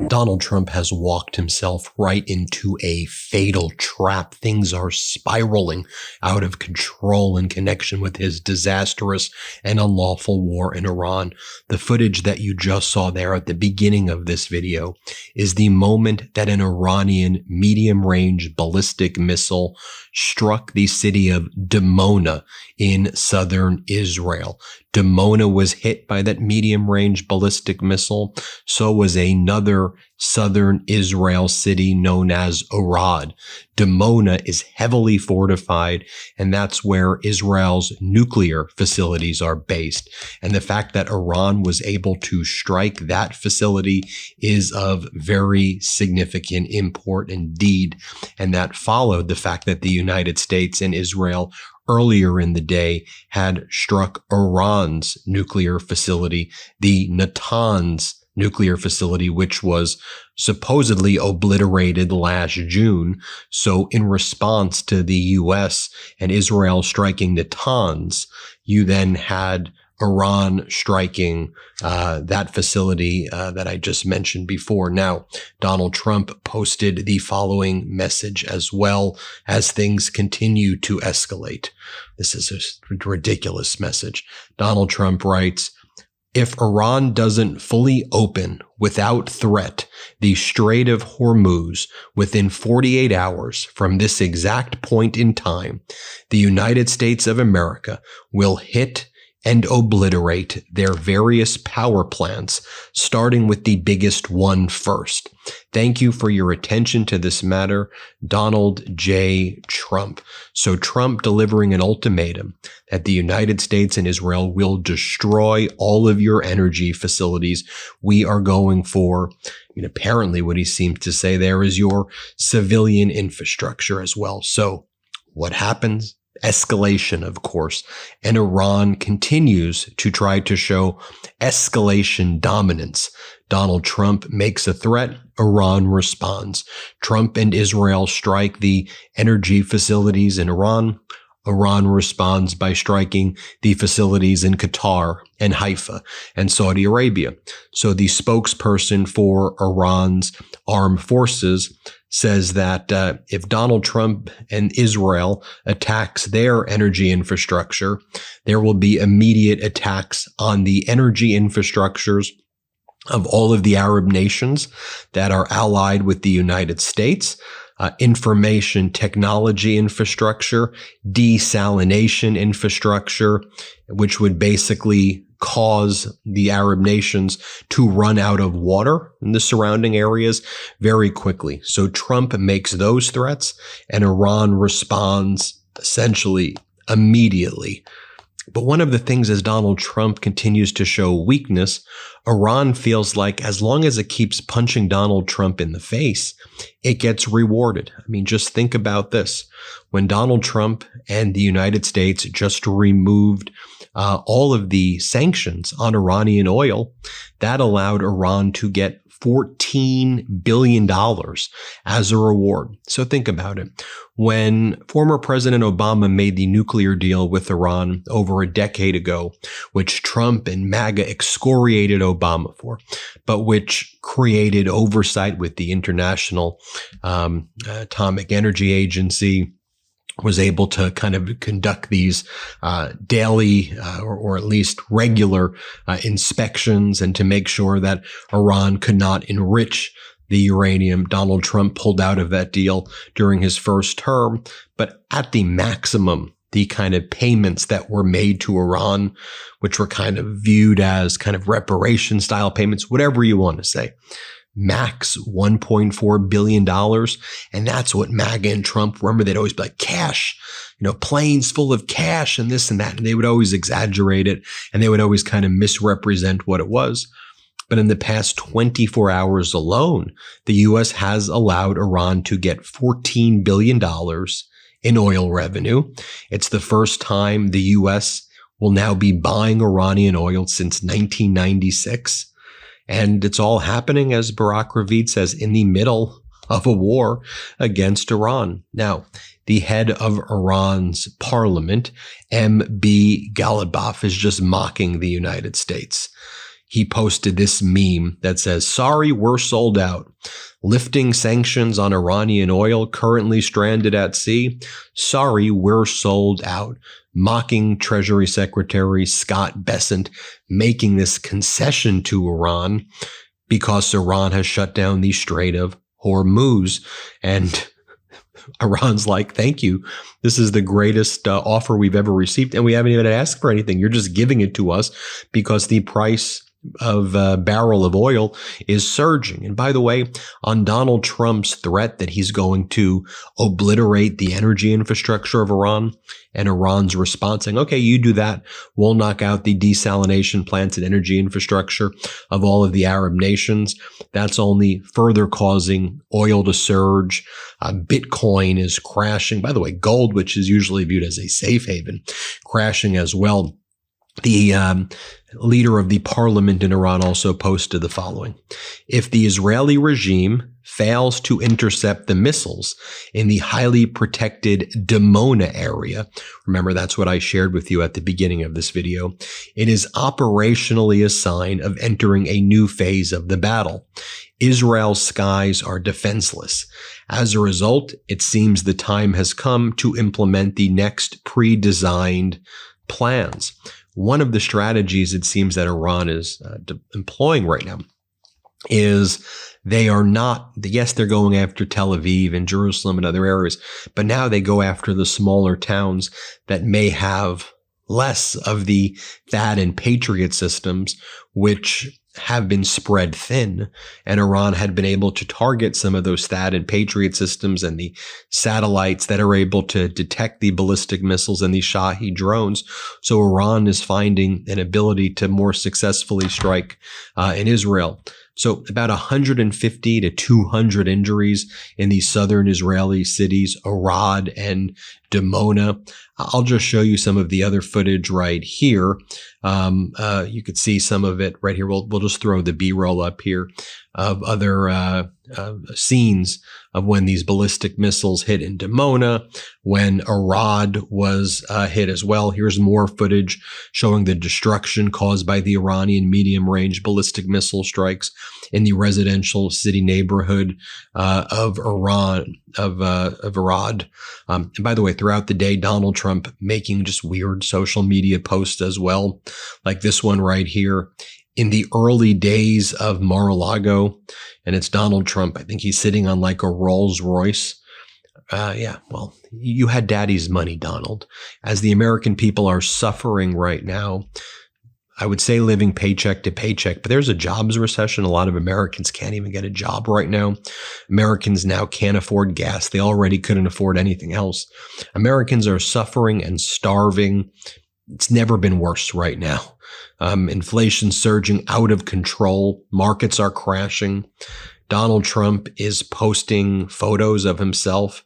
Donald Trump has walked himself right into a fatal trap. Things are spiraling out of control in connection with his disastrous and unlawful war in Iran. The footage that you just saw there at the beginning of this video is the moment that an Iranian medium-range ballistic missile struck the city of Dimona in southern Israel. Dimona was hit by that medium-range ballistic missile. So was another southern Israel city known as Arad. Dimona is heavily fortified, and that's where Israel's nuclear facilities are based. And the fact that Iran was able to strike that facility is of very significant import indeed. And that followed the fact that the United States and Israel earlier in the day had struck Iran's nuclear facility, the Natanz nuclear facility, which was supposedly obliterated last June. So in response to the U.S. and Israel striking Natanz, you then had Iran striking that facility that I just mentioned before. Now, Donald Trump posted the following message as well as things continue to escalate. This is a ridiculous message. Donald Trump writes, "If Iran doesn't fully open without threat the Strait of Hormuz within 48 hours from this exact point in time, the United States of America will hit and obliterate their various power plants, starting with the biggest one first. Thank you for your attention to this matter, Donald J. Trump." So Trump delivering an ultimatum that the United States and Israel will destroy all of your energy facilities. We are going for, apparently what he seems to say there is your civilian infrastructure as well. So what happens? Escalation, of course, and Iran continues to try to show escalation dominance. Donald Trump makes a threat, Iran responds. Trump and Israel strike the energy facilities in Iran. Iran responds by striking the facilities in Qatar and Haifa and Saudi Arabia. So the spokesperson for Iran's armed forces says that if Donald Trump and Israel attacks their energy infrastructure, there will be immediate attacks on the energy infrastructures of all of the Arab nations that are allied with the United States. Information technology infrastructure, desalination infrastructure, which would basically cause the Arab nations to run out of water in the surrounding areas very quickly. So Trump makes those threats and Iran responds essentially immediately. But one of the things as Donald Trump continues to show weakness, Iran feels like as long as it keeps punching Donald Trump in the face, it gets rewarded. I mean, just think about this. When Donald Trump and the United States just removed all of the sanctions on Iranian oil, that allowed Iran to get $14 billion as a reward. So think about it. When former President Obama made the nuclear deal with Iran over a decade ago, which Trump and MAGA excoriated Obama for, but which created oversight with the International Atomic Energy Agency, was able to kind of conduct these daily or at least regular inspections and to make sure that Iran could not enrich the uranium. Donald Trump pulled out of that deal during his first term, but at the maximum, the kind of payments that were made to Iran, which were kind of viewed as kind of reparation style payments, whatever you want to say, max $1.4 billion. And that's what MAGA and Trump, remember, they'd always be like, cash, planes full of cash and this and that. And they would always exaggerate it and they would always kind of misrepresent what it was. But in the past 24 hours alone, the U.S. has allowed Iran to get $14 billion in oil revenue. It's the first time the U.S. will now be buying Iranian oil since 1996. And it's all happening, as Barack Ravid says, in the middle of a war against Iran. Now, the head of Iran's parliament, M.B. Ghalibaf, is just mocking the United States. He posted this meme that says, "Sorry, we're sold out. Lifting sanctions on Iranian oil currently stranded at sea. Sorry, we're sold out." Mocking Treasury Secretary Scott Bessent, making this concession to Iran because Iran has shut down the Strait of Hormuz. And Iran's like, thank you. This is the greatest offer we've ever received, and we haven't even asked for anything. You're just giving it to us because the price of a barrel of oil is surging. And by the way, on Donald Trump's threat that he's going to obliterate the energy infrastructure of Iran, and Iran's response saying, okay, you do that, we'll knock out the desalination plants and energy infrastructure of all of the Arab nations. That's only further causing oil to surge. Bitcoin is crashing. By the way, gold, which is usually viewed as a safe haven, crashing as well. The leader of the parliament in Iran also posted the following: if the Israeli regime fails to intercept the missiles in the highly protected Dimona area, remember that's what I shared with you at the beginning of this video, it is operationally a sign of entering a new phase of the battle. Israel's skies are defenseless. As a result, it seems the time has come to implement the next pre-designed plans. One of the strategies it seems that Iran is employing right now is they are not, yes, they're going after Tel Aviv and Jerusalem and other areas, but now they go after the smaller towns that may have less of the THAAD and Patriot systems, which have been spread thin, and Iran had been able to target some of those THAAD and Patriot systems and the satellites that are able to detect the ballistic missiles and the Shahed drones. So Iran is finding an ability to more successfully strike in Israel. So about 150 to 200 injuries in the southern Israeli cities, Arad and Dimona. I'll just show you some of the other footage right here. You could see some of it right here. We'll just throw the B-roll up here of other scenes of when these ballistic missiles hit in Dimona, when Arad was hit as well. Here's more footage showing the destruction caused by the Iranian medium-range ballistic missile strikes in the residential city neighborhood of Arad. And by the way, throughout the day, Donald Trump making just weird social media posts as well, like this one right here. In the early days of Mar-a-Lago, and it's Donald Trump. I think he's sitting on like a Rolls Royce. Yeah, well, you had daddy's money, Donald. As the American people are suffering right now, I would say living paycheck to paycheck, but there's a jobs recession. A lot of Americans can't even get a job right now. Americans now can't afford gas. They already couldn't afford anything else. Americans are suffering and starving. It's never been worse right now. Inflation surging out of control. Markets are crashing. Donald Trump is posting photos of himself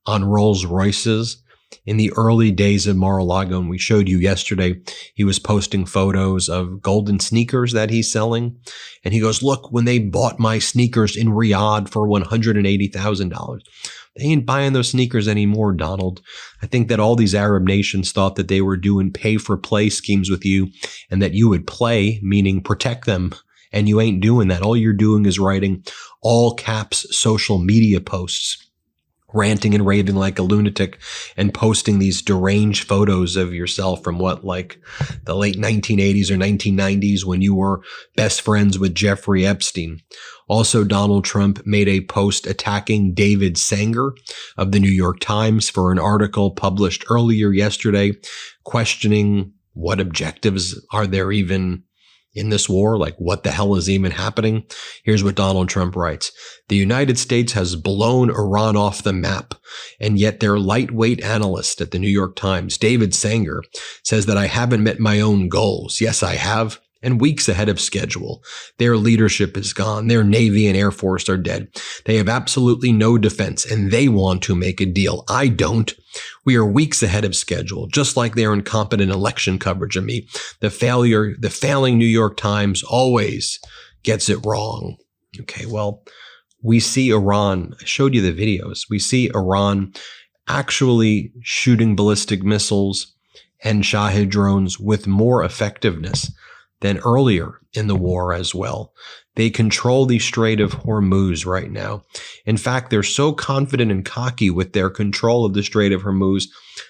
on Rolls Royces. In the early days of Mar-a-Lago, and we showed you yesterday, he was posting photos of golden sneakers that he's selling. And he goes, look, when they bought my sneakers in Riyadh for $180,000. They ain't buying those sneakers anymore, Donald. I think that all these Arab nations thought that they were doing pay-for-play schemes with you and that you would play, meaning protect them. And you ain't doing that. All you're doing is writing all caps social media posts, ranting and raving like a lunatic and posting these deranged photos of yourself from like the late 1980s or 1990s when you were best friends with Jeffrey Epstein. Also, Donald Trump made a post attacking David Sanger of the New York Times for an article published earlier yesterday, questioning what objectives are there even in this war? Like, what the hell is even happening? Here's what Donald Trump writes. The United States has blown Iran off the map, and yet their lightweight analyst at the New York Times, David Sanger, says that I haven't met my own goals. Yes, I have. And weeks ahead of schedule. Their leadership is gone. Their Navy and Air Force are dead. They have absolutely no defense, and they want to make a deal. I don't. We are weeks ahead of schedule, just like their incompetent election coverage of me. The failing New York Times always gets it wrong. Okay, well, we see Iran, I showed you the videos, we see Iran actually shooting ballistic missiles and Shahed drones with more effectiveness than earlier in the war as well. They control the Strait of Hormuz right now. In fact, they're so confident and cocky with their control of the Strait of Hormuz,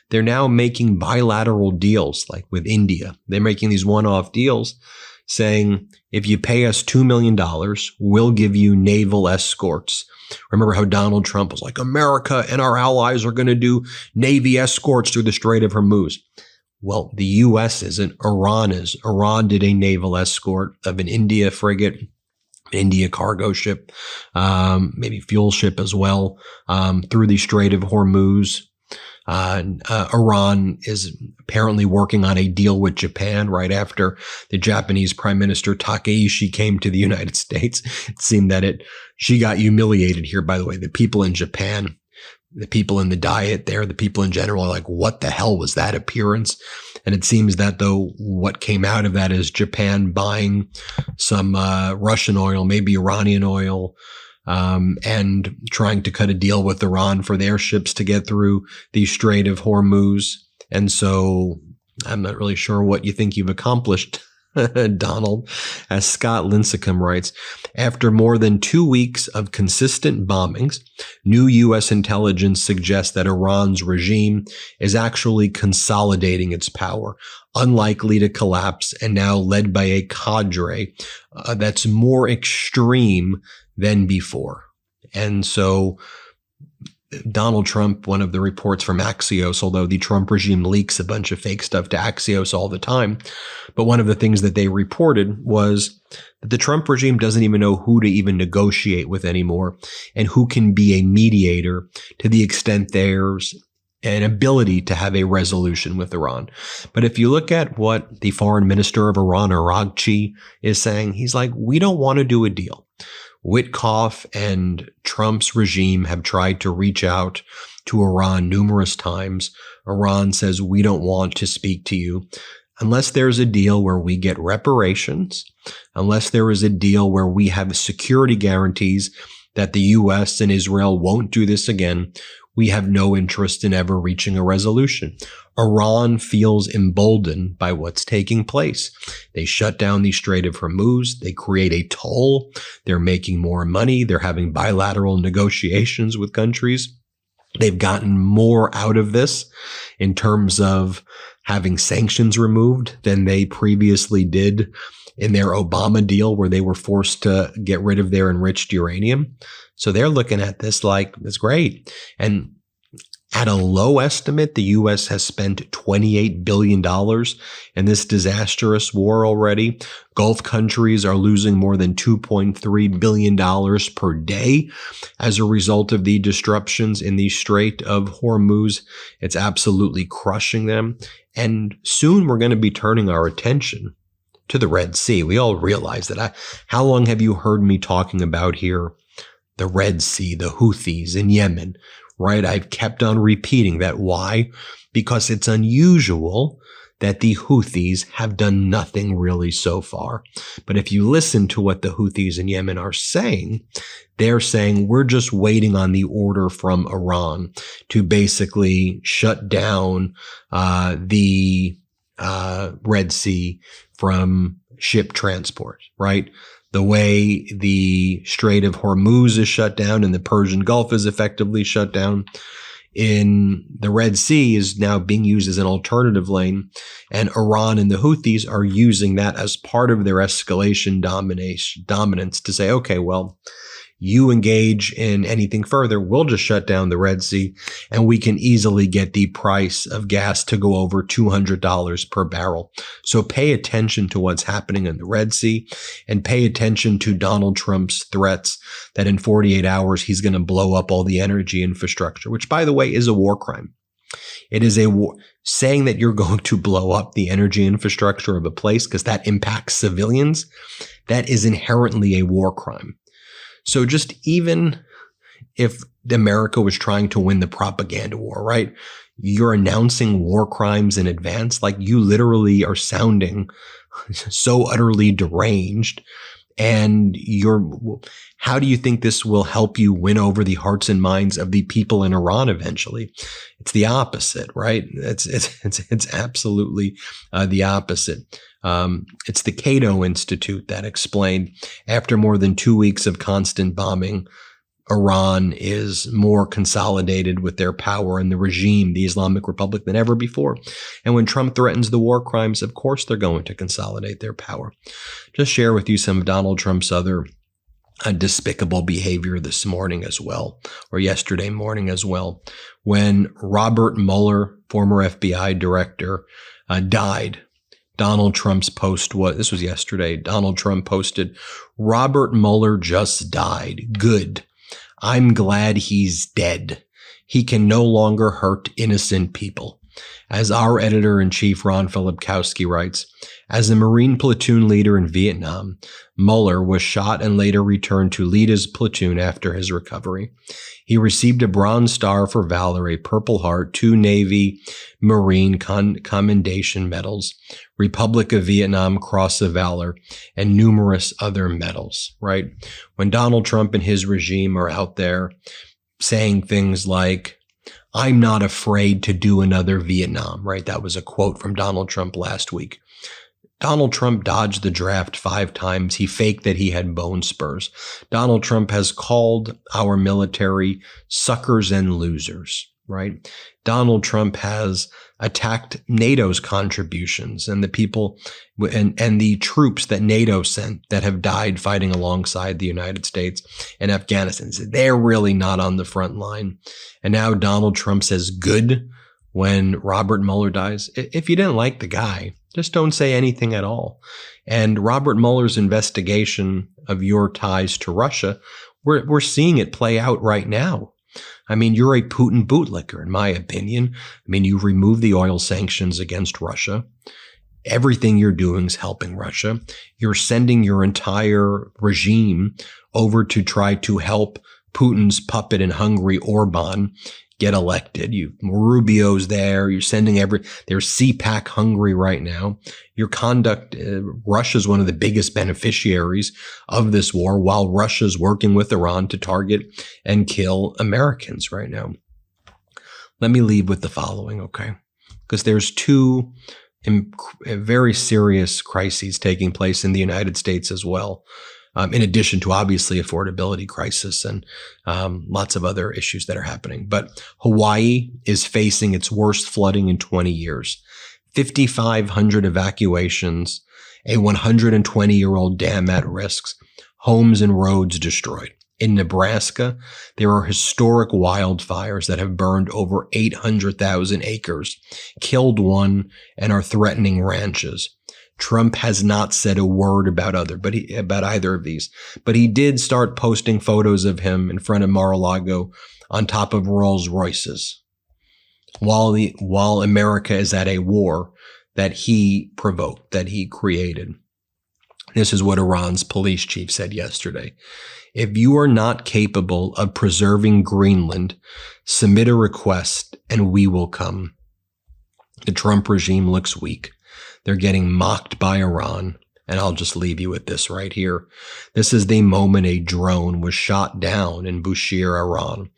they're now making bilateral deals like with India. They're making these one-off deals saying, if you pay us $2 million, we'll give you naval escorts. Remember how Donald Trump was like, America and our allies are going to do Navy escorts through the Strait of Hormuz. Well, the U.S. isn't. Iran is. Iran did a naval escort of an India frigate, India cargo ship, maybe fuel ship as well, through the Strait of Hormuz. Iran is apparently working on a deal with Japan right after the Japanese Prime Minister Takeishi came to the United States. It seemed that she got humiliated here, by the way. The people in Japan, the people in the Diet there, the people in general are like, what the hell was that appearance? And it seems that though what came out of that is Japan buying some Russian oil, maybe Iranian oil, and trying to cut a deal with Iran for their ships to get through the Strait of Hormuz. And so I'm not really sure what you think you've accomplished, Donald. As Scott Lincecum writes, after more than 2 weeks of consistent bombings, new U.S. intelligence suggests that Iran's regime is actually consolidating its power, unlikely to collapse, and now led by a cadre that's more extreme than before. And so Donald Trump, one of the reports from Axios, although the Trump regime leaks a bunch of fake stuff to Axios all the time, but one of the things that they reported was that the Trump regime doesn't even know who to even negotiate with anymore and who can be a mediator to the extent there's an ability to have a resolution with Iran. But if you look at what the foreign minister of Iran, Araghchi, is saying, he's like, we don't want to do a deal. Witkoff and Trump's regime have tried to reach out to Iran numerous times. Iran says, we don't want to speak to you unless there's a deal where we get reparations, unless there is a deal where we have security guarantees that the U.S. and Israel won't do this again. We have no interest in ever reaching a resolution. Iran feels emboldened by what's taking place. They shut down the Strait of Hormuz. They create a toll. They're making more money. They're having bilateral negotiations with countries. They've gotten more out of this in terms of having sanctions removed than they previously did in their Obama deal, where they were forced to get rid of their enriched uranium. So they're looking at this like, it's great. And at a low estimate, the U.S. has spent $28 billion in this disastrous war already. Gulf countries are losing more than $2.3 billion per day as a result of the disruptions in the Strait of Hormuz. It's absolutely crushing them. And soon we're going to be turning our attention to the Red Sea. We all realize that. How long have you heard me talking about here the Red Sea, the Houthis in Yemen, right? I've kept on repeating that. Why? Because it's unusual that the Houthis have done nothing really so far. But if you listen to what the Houthis in Yemen are saying, they're saying we're just waiting on the order from Iran to basically shut down the Red Sea from ship transport, right? The way the Strait of Hormuz is shut down and the Persian Gulf is effectively shut down, in the Red Sea is now being used as an alternative lane, and Iran and the Houthis are using that as part of their escalation dominance to say, okay, well, you engage in anything further, we'll just shut down the Red Sea, and we can easily get the price of gas to go over $200 per barrel. So pay attention to what's happening in the Red Sea, and pay attention to Donald Trump's threats that in 48 hours he's going to blow up all the energy infrastructure, which, by the way, is a war crime. It is a war. Saying that you're going to blow up the energy infrastructure of a place because that impacts civilians, that is inherently a war crime. So just even if America was trying to win the propaganda war, right? You're announcing war crimes in advance. Like, you literally are sounding so utterly deranged. And how do you think this will help you win over the hearts and minds of the people in Iran eventually? It's the opposite, right? It's absolutely the opposite. It's the Cato Institute that explained after more than 2 weeks of constant bombing, Iran is more consolidated with their power and the regime, the Islamic Republic, than ever before. And when Trump threatens the war crimes, of course they're going to consolidate their power. Just share with you some of Donald Trump's other despicable behavior this morning as well, or yesterday morning as well. When Robert Mueller, former FBI director, died, Donald Trump's post this was yesterday. Donald Trump posted, "Robert Mueller just died. Good. I'm glad he's dead. He can no longer hurt innocent people." As our editor-in-chief, Ron Filipkowski, writes, as a Marine platoon leader in Vietnam, Mueller was shot and later returned to lead his platoon after his recovery. He received a Bronze Star for Valor, a Purple Heart, 2 Navy Marine Commendation Medals, Republic of Vietnam Cross of Valor, and numerous other medals, right? When Donald Trump and his regime are out there saying things like, "I'm not afraid to do another Vietnam," right? That was a quote from Donald Trump last week. Donald Trump dodged the draft 5 times. He faked that he had bone spurs. Donald Trump has called our military suckers and losers, right? Donald Trump has attacked NATO's contributions and the people and the troops that NATO sent that have died fighting alongside the United States and Afghanistan. They're really not on the front line. And now Donald Trump says good when Robert Mueller dies. If you didn't like the guy, just don't say anything at all. And Robert Mueller's investigation of your ties to Russia, we're seeing it play out right now. I mean, you're a Putin bootlicker, in my opinion. I mean, you remove the oil sanctions against Russia. Everything you're doing is helping Russia. You're sending your entire regime over to try to help Putin's puppet in Hungary, Orban, get elected. Rubio's there. You're sending there's CPAC Hungary right now. Your conduct, Russia's one of the biggest beneficiaries of this war, while Russia's working with Iran to target and kill Americans right now. Let me leave with the following, okay? Because there's 2 very serious crises taking place in the United States as well. In addition to obviously affordability crisis and lots of other issues that are happening. But Hawaii is facing its worst flooding in 20 years. 5,500 evacuations, a 120-year-old dam at risk, homes and roads destroyed. In Nebraska, there are historic wildfires that have burned over 800,000 acres, killed 1, and are threatening ranches. Trump has not said a word about either of these, but he did start posting photos of him in front of Mar-a-Lago on top of Rolls Royces, while America is at a war that he provoked, that he created. This is what Iran's police chief said yesterday. If you are not capable of preserving Greenland, submit a request and we will come. The Trump regime looks weak. They're getting mocked by Iran. And I'll just leave you with this right here. This is the moment a drone was shot down in Bushehr, Iran.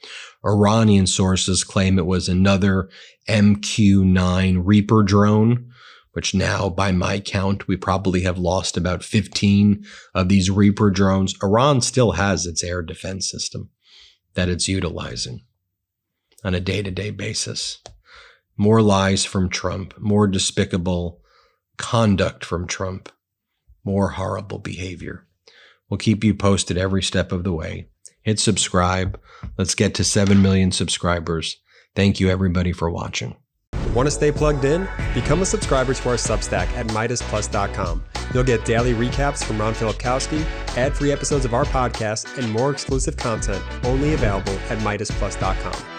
Iranian sources claim it was another MQ-9 Reaper drone, which now, by my count, we probably have lost about 15 of these Reaper drones. Iran still has its air defense system that it's utilizing on a day-to-day basis. More lies from Trump, more despicable conduct from Trump, more horrible behavior. We'll keep you posted every step of the way. Hit subscribe. Let's get to 7 million subscribers. Thank you, everybody, for watching. Want to stay plugged in? Become a subscriber to our Substack at MeidasPlus.com. You'll get daily recaps from Ron Filipkowski, ad-free episodes of our podcast, and more exclusive content only available at MeidasPlus.com.